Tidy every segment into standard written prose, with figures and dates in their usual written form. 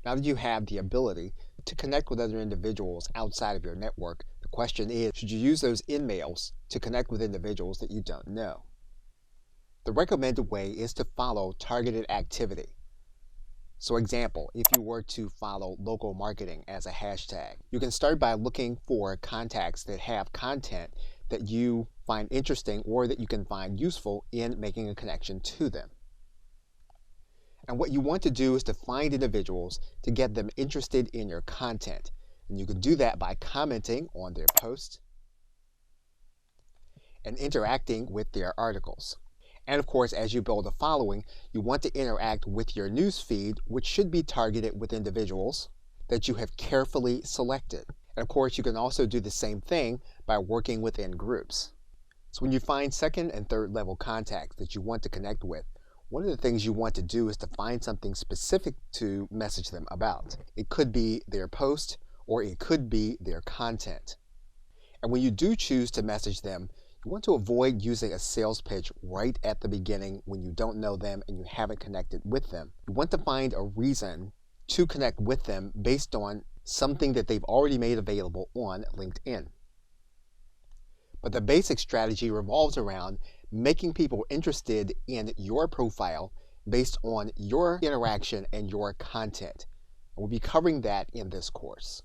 Now that you have the ability to connect with other individuals outside of your network, the question is, should you use those InMails to connect with individuals that you don't know? The recommended way is to follow targeted activity. So example, if you were to follow local marketing as a hashtag, you can start by looking for contacts that have content that you find interesting or that you can find useful in making a connection to them. And what you want to do is to find individuals to get them interested in your content. And you can do that by commenting on their posts and interacting with their articles. And of course, as you build a following, you want to interact with your news feed, which should be targeted with individuals that you have carefully selected. And of course, you can also do the same thing by working within groups. So when you find second and third level contacts that you want to connect with, one of the things you want to do is to find something specific to message them about. It could be their post or it could be their content. And when you do choose to message them, you want to avoid using a sales pitch right at the beginning when you don't know them and you haven't connected with them. You want to find a reason to connect with them based on something that they've already made available on LinkedIn. But the basic strategy revolves around making people interested in your profile based on your interaction and your content. And we'll be covering that in this course.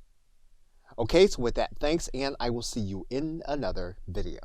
Okay, so with that, thanks, and I will see you in another video.